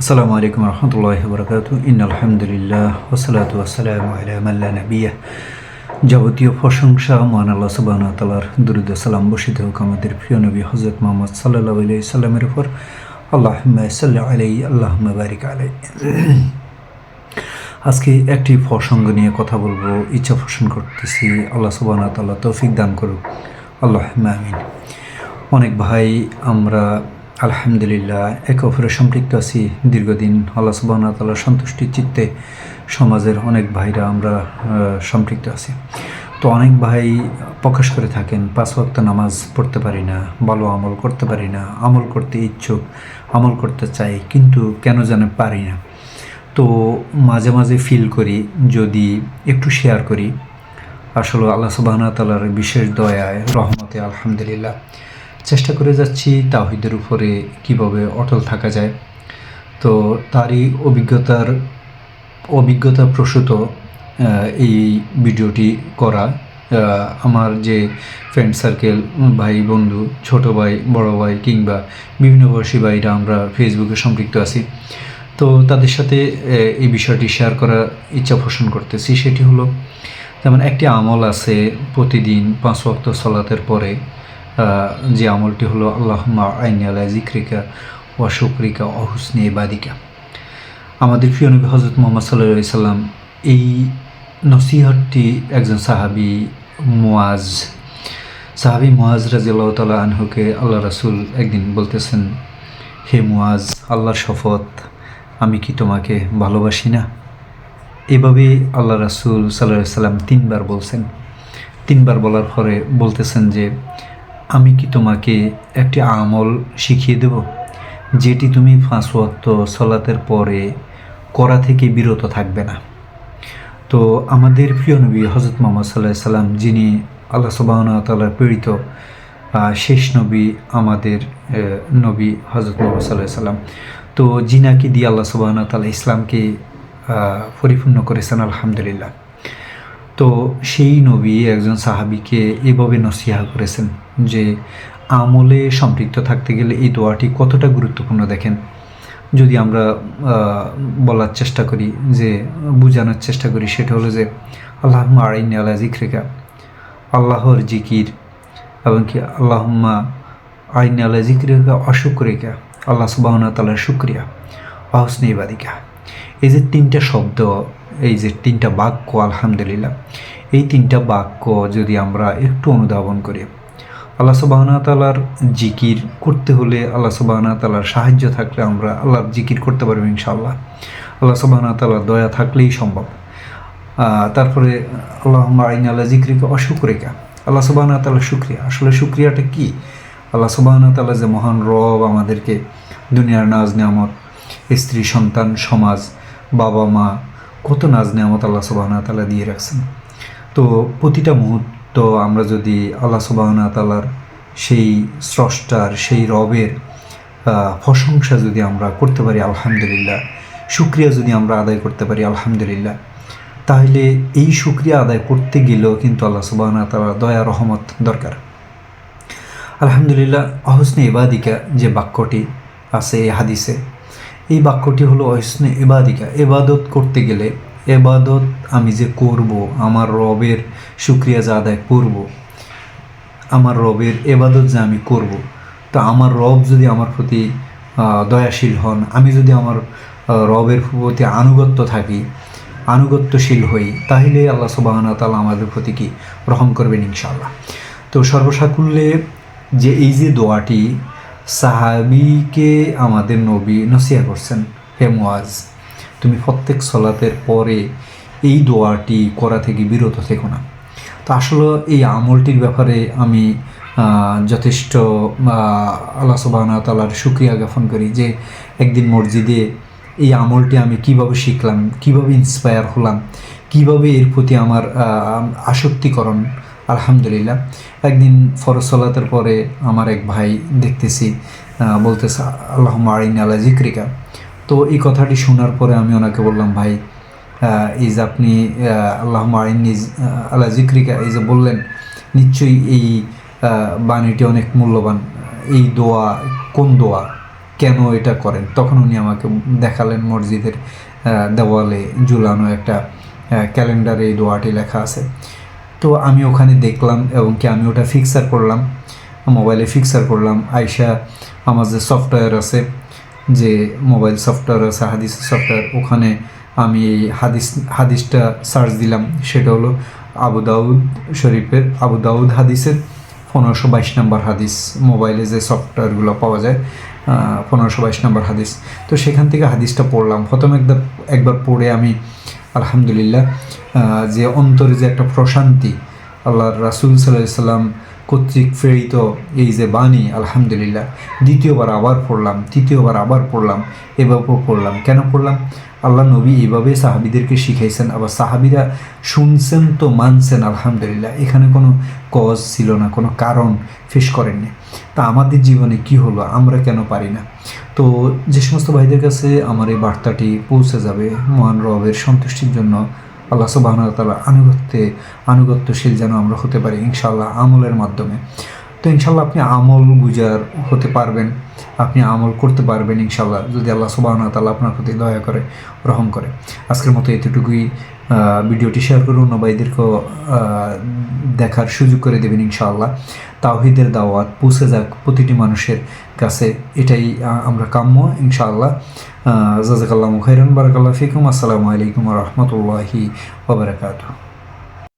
আসসালামু আলাইকুম রহমতুল্লাহি বরকাতু ইন্নালহামদুলিল্লাহ ওয়াসসালাতু ওয়াসসালামু আলা মান লা নাবিয়্যা। যাবতীয় প্রশংসা মহান আল্লাহ সুবহানাহু ওয়া তাআলার, দরুদ ও সালাম বর্ষিত হোক আমাদের প্রিয় নবী হযরত মুহাম্মদ সাল্লাল্লাহু আলাইহি সাল্লামের উপর। আল্লাহুম্মা সাল্লি আলাইহি আল্লাহুম্মা বারিক আলাইহি। আজকে একটি প্রসঙ্গ নিয়ে কথা বলবো, ইচ্ছা পোষণ করতেছি। আল্লাহ সুবহানাহু ওয়া তাআলা তৌফিক দান করুক, আল্লাহুম্মা আমিন। অনেক ভাই আমরা আলহামদুলিল্লাহ একে অপরের সম্পৃক্ত আছি দীর্ঘদিন। আল্লাহ সুবহানাহু ওয়া তাআলার সন্তুষ্টির চিত্তে সমাজের অনেক ভাইরা আমরা সম্পৃক্ত আছি। তো অনেক ভাই প্রকাশ করে থাকেন 5 ওয়াক্ত নামাজ পড়তে পারি না, ভালো আমল করতে পারি না, আমল করতে ইচ্ছুক, আমল করতে চাই কিন্তু কেন জানে পারি না। তো মাঝে মাঝে ফিল করি যদি একটু শেয়ার করি। আসলে আল্লাহ সুবহানাহু ওয়া তাআলার বিশেষ দয়ায় রহমতে আলহামদুলিল্লাহ চেষ্টা করে যাচ্ছি তাওহীদের উপরে কিভাবে অটল থাকা যায়। তো তারই অভিজ্ঞতা প্রসূত এই ভিডিওটি করা। আমার যে ফ্রেন্ড সার্কেল, ভাই বন্ধু, ছোট ভাই, বড় ভাই কিংবা বিভিন্ন বয়সী ভাইরা আমরা ফেসবুকে সম্পৃক্ত আছি। তো তাদের সাথে এই বিষয়টি শেয়ার করার ইচ্ছা পোষণ করতেছি। সেটি হলো, যেমন একটি আমল আছে প্রতিদিন 5 ওয়াক্ত সালাতের পরে, যে আমলটি হলো আল্লাহুম্মা আইন্নি আলা যিকরিকা ওয়া শুকরিকা ওয়া হুসনি ইবাদিকা। আমাদের প্রিয় নবী হযরত মুহাম্মদ সাল্লাল্লাহু আলাইহি সাল্লাম এই নসিহতটি একজন সাহাবী মুআজ রাদিয়াল্লাহু তাআলা আনহুকে আল্লাহ রাসূল একদিন বলতেছেন, হে মুআজ, আল্লাহর শপথ, আমি কি তোমাকে ভালোবাসি না? এভাবে আল্লাহ রাসূল সাল্লাল্লাহু আলাইহি সাল্লাম 3 বার বলছেন। 3 বার বলার পরে বলতেছেন যে, আমি কি তোমাকে একটি আমল শিখিয়ে দেব যেটি তুমি 5 ওয়াক্ত সালাতের পরে করা থেকে বিরত থাকবে না। তো আমাদের প্রিয় নবী হযরত মুহাম্মদ সাল্লাল্লাহু আলাইহি সাল্লাম, যিনি আল্লাহ সুবহানাহু ওয়া তাআলার প্রেরিত শেষ নবী, আমাদের নবী হযরত মুহাম্মদ সাল্লাল্লাহু আলাইহি সাল্লাম, তো যিনাকে দিয়ে আল্লাহ সুবহানাহু ওয়া তাআলা ইসলামকে পরিপূর্ণ করেছেন আলহামদুলিল্লাহ। তো সেই নবী একজন সাহাবীকে এভাবে নসিহত করেছেন যে আমলে সম্পৃক্ত থাকতে গেলে এই দোয়াটি কতটা গুরুত্বপূর্ণ দেখেন। যদি আমরা বলার চেষ্টা করি, যে বোঝানোর চেষ্টা করি, সেটা হলো যে আল্লাহুম্মা আইন্নি আলা যিকরিকা, আল্লাহর জিকির, এবং কি আল্লাহুম্মা আইন্নি আলা যিকরিকা ওয়া শুকরিকা, আল্লাহ সুবহানাহু ওয়া তাআলার শুকরিয়া, ওয়া হুসনি ইবাদিকা। এই যে 3টা শব্দ, এই যে 3টা বাক্য, আলহামদুলিল্লাহ, এই 3টা বাক্য যদি আমরা একটু অনুধাবন করি, আল্লাহ সুবহানাহু ওয়া তাআলার জিকির করতে হলে, আল্লাহ সুবহানাহু ওয়া তাআলার সাহায্য থাকলে আমরা আল্লাহর জিকির করতে পারবো ইনশাআল্লাহ। আল্লাহ সুবহানাহু ওয়া তাআলার দয়া থাকলেই সম্ভব। তারপরে আল্লাহুম্মা আইন্নি আলা যিকরিকা ওয়া শুকরিকা, আল্লাহ সুবহানাহু ওয়া তাআলার শুকরিয়া। আসলে শুকরিয়াটা কি? আল্লাহ সুবহানাহু ওয়া তাআলা যে মহান রব, আমাদেরকে দুনিয়ার নাজ নেয়ামত, স্ত্রী সন্তান, সমাজ, বাবা মা, কত নাজ নেয়ামত আল্লাহ সুবহানাহু ওয়া তাআলা দিয়ে রাখছেন। তো প্রতিটা মুহূর্ত আমরা যদি আল্লাহ সুবহানাহু ওয়া তাআলার সেই স্রষ্টার, সেই রবের প্রশংসা যদি আমরা করতে পারি আলহামদুলিল্লাহ, শুকরিয়া যদি আমরা আদায় করতে পারি আলহামদুলিল্লাহ, তাহলে এই শুকরিয়া আদায় করতে গেলেও কিন্তু আল্লাহ সুবহানাহু ওয়া তাআলার দয়া রহমত দরকার। আলহামদুলিল্লাহ, হুসনে ইবাদিকা যে বাক্যটি আছে এই হাদিসে, এই বাক্যটি হলো হুসনে ইবাদিকা। ইবাদত করতে গেলে, ইবাদত আমি যে করব, আমার রবের শুকরিয়া যে আদায় করব, আমার রবের ইবাদত যে আমি করব, তো আমার রব যদি আমার প্রতি দয়াশীল হন, আমি যদি আমার রবের প্রতি আনুগত্যশীল হই, তাহলে আল্লাহ সুবহানাহু ওয়া তাআলা আমাদের প্রতি কি রহম করবেন ইনশাআল্লাহ। তো সর্বসাকুল্যে যে এই যে দোয়াটি সাহাবীকে আমাদের নবী নসিহত করছেন, হে মুআজ, তুমি প্রত্যেক সালাতের পরে এই দোয়াটি করা থেকে বিরত থেকো না। তো আসলে এই আমলটির ব্যাপারে আমি যথেষ্ট আল্লাহ সুবহানাহু ওয়া তাআলার শুকরিয়া জ্ঞাপন করি যে একদিন মসজিদে এই আমলটি আমি কিভাবে শিখলাম, কিভাবে ইন্সপায়ার হলাম, কিভাবে এর প্রতি আমার আসক্তিকরণ। আলহামদুলিল্লাহ, একদিন ফরজ সালাতের পরে আমার এক ভাই দেখতেছি বলতেছে আল্লাহুম্মা আইন্নি আলা যিকরিকা। তো এই কথাটি শোনার পরে আমি ওনাকে বললাম, ভাই, এই যে আপনি আল্লাহুম্মা আইন্নি আলা যিকরিকা এই যে বললেন, নিশ্চয়ই এই বাণীটি অনেক মূল্যবান। এই দোয়া কোন দোয়া, কেন এটা করেন? তখন উনি আমাকে দেখালেন মসজিদের দেওয়ালে ঝুলানো একটা ক্যালেন্ডারে এই দোয়াটি লেখা আছে। তো আমি ওখানে দেখলাম এবং কি আমি ওটা ফিক্সার করলাম, মোবাইলে ফিক্সার করলাম। আইসা আমার যে সফটওয়্যার আছে, যে মোবাইল সফটওয়্যার আছে, হাদিসের সফটওয়্যার, ওখানে আমি এই হাদিসটা সার্চ দিলাম। সেটা হলো আবু দাউদ হাদিসের 1522 নম্বর হাদিস। মোবাইলে যে সফটওয়্যারগুলো পাওয়া যায় 1522 নম্বর হাদিস। তো সেখান থেকে হাদিসটা পড়লাম। প্রথম একবার পড়ে আমি আলহামদুলিল্লাহ, যে অন্তরে যে একটা প্রশান্তি, আল্লাহর রাসূল সাল্লাল্লাহু আলাইহি সাল্লাম কর্তৃক প্রেরিত এই যে বাণী, আলহামদুলিল্লাহ। দ্বিতীয়বার আবার পড়লাম, তৃতীয়বার আবার পড়লাম, এভাবে পড়লাম। কেন পড়লাম? আল্লাহ নবী এইভাবে সাহাবিদেরকে শিখাইছেন, আবার সাহাবিরা শুনছেন তো মানছেন, আলহামদুলিল্লাহ। এখানে কোনো কজ ছিল না, কোনো কারণ ফেস করেননি। তা আমাদের জীবনে কি হলো, আমরা কেন পারি না? তো যে সমস্ত ভাইদের কাছে আমার এই বার্তাটি পৌঁছে যাবে, মহান রবের সন্তুষ্টির জন্য আল্লাহ সুবহানাহু ওয়া তাআলার আনুগত্যশীল যেন আমরা হতে পারি ইনশাআল্লাহ, আমলের মাধ্যমে। তো ইনশাআল্লাহ আপনি আমল গুজার হতে পারবেন, আপনি আমল করতে পারবেন ইনশাআল্লাহ, যদি আল্লাহ সুবহানাহু ওয়া তাআলা আপনার প্রতি দয়া করে, রহম করে। আজকের মতো এতটুকুই। ভিডিওটি শেয়ার করে অন্য ভাইদেরকেও দেখার সুযোগ করে দেবেন ইনশাআল্লাহ। তাওহীদের দাওয়াত পৌঁছে যাক প্রতিটি মানুষের কাছে, এটাই আমরা কাম্য ইনশাআল্লাহ। জাযাকাল্লাহু খাইরান, বারাকাল্লাহু ফিকুম। আসসালামু আলাইকুম ওয়া রাহমাতুল্লাহি ওয়া বারাকাতুহু।